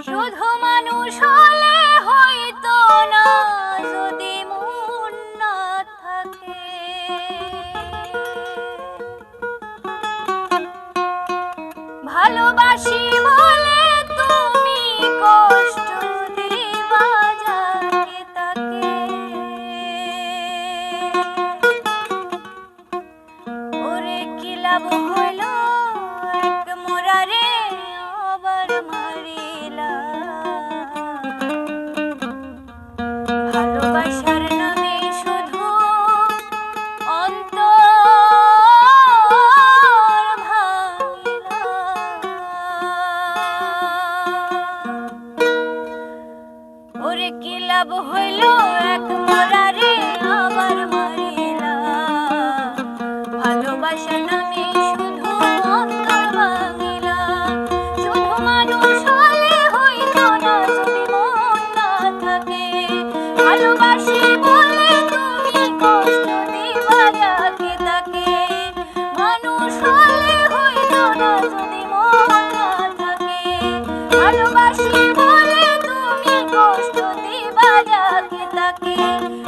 শুধু মানুষ হলে হইতো না যদি মন না থাকে। ভালোবাসি বলে তুমি কষ্ট দিবা যাকে তাকে। ওরে কি লাভ হইল এক মোরারে আবার মারিলা। ভালোবাসার নামে শুধু অন্তর ভাঙিলা। ওরে কি লাভ হইল এক মোরারে আবার মারিলা। ভালোবাসার নামে শুধু অন্তর ভাঙিলা। শুধু মানুষ হলে হইতো না যদি মন না থাকে। ভালোবাসি বলে তুমি কষ্ট দিবা যাকে তাকে। মানুষ হলে হইতো না যদি মন না থাকে। ভালোবাসি বলে তুমি কষ্ট দিবা যাকে তাকে।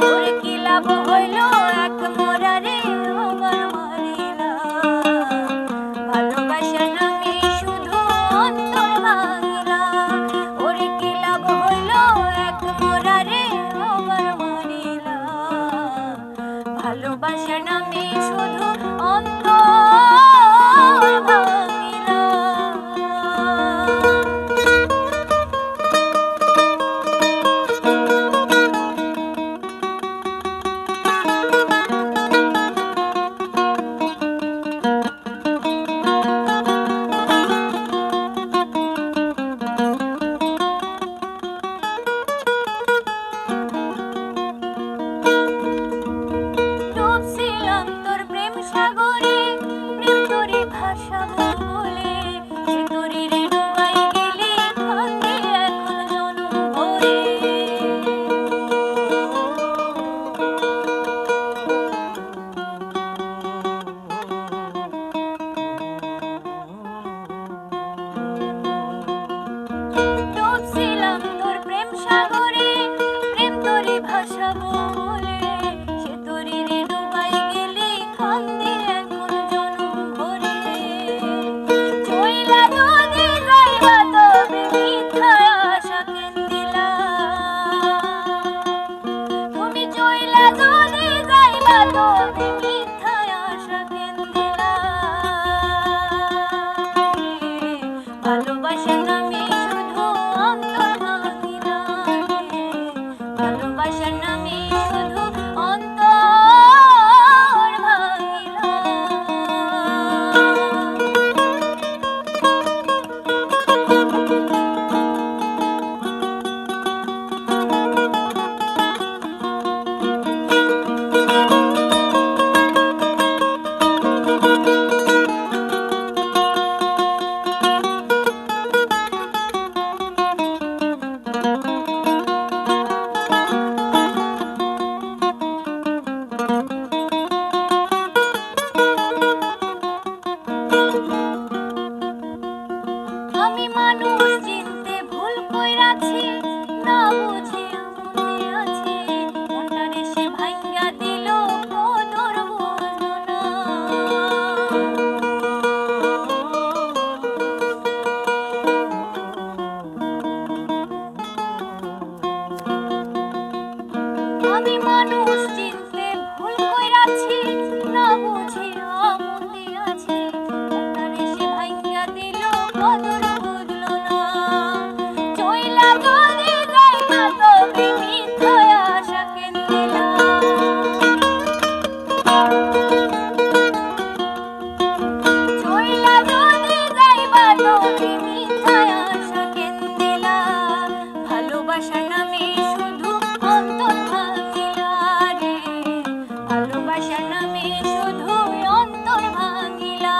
ওরে কি লাভ হইল এক মোরারে আবার মারিলা। ভালোবাসার নামে শুধু অন্তর ভাঙিলা। ওরে কি লাভ হইল এক মোরারে আবার মারিলা। ভালোবাসার নামে শুধু অন্তর ভাঙিলা। ডুবছিলাম তোর প্রেম সাগরে, প্রেম তোরে ভাসাবো বলে। সে তোরে রে ডুবাই গেলি কাঁদে এখন জনম ভরে। ডুবছিলাম তোর প্রেম সাগরে, প্রেম তোরে ভাসাবো বলে। সে তোরে রে ডুবাই গেলি কাঁদে এখন জনম ভরে। চইলা যদি যাইবা তবে মিথ্যা আশা কেন দিলা। তুমি চইলা যদি যাইবা তবে মিথ্যা আশা কেন দিলা। ভালোবাসার নামে শুধু অন্তর ভাঙিলা। ভালোবাসার নামে শুধু অন্তর ভাঙিলা। আমি মানুষ চিনতে ভুল কইরাছি, না বুঝিয়া মনে আছি। মনটারে সে ভাইঙ্গা দিল কদর বুঝলো না। আমি মানুষ চিনতে ভুল কইরাছি, না বুঝিয়া মনে আছি। মনটারে সে ভাইঙ্গা দিল কদর বুঝলো না। চইলা যদি যাইবা তবে মিথ্যা আশা কেন দিলা। চইলা যদি যাইবা তবে মিথ্যা আশা কেন দিলা। ভালোবাসার নামে শুধু অন্তর ভাঙিলা রে। ভালোবাসার নামে শুধু অন্তর ভাঙিলা।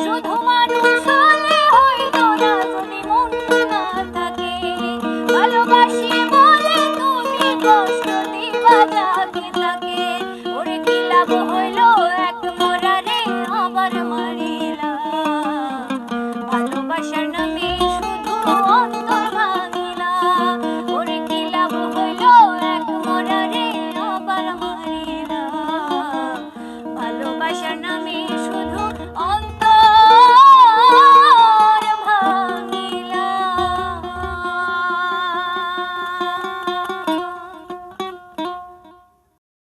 শুধু মানুষ হলে হইতো না যদি মন না থাকে। ভালোবাসি বলে তুমি কষ্ট দিবা যাকে তাকে।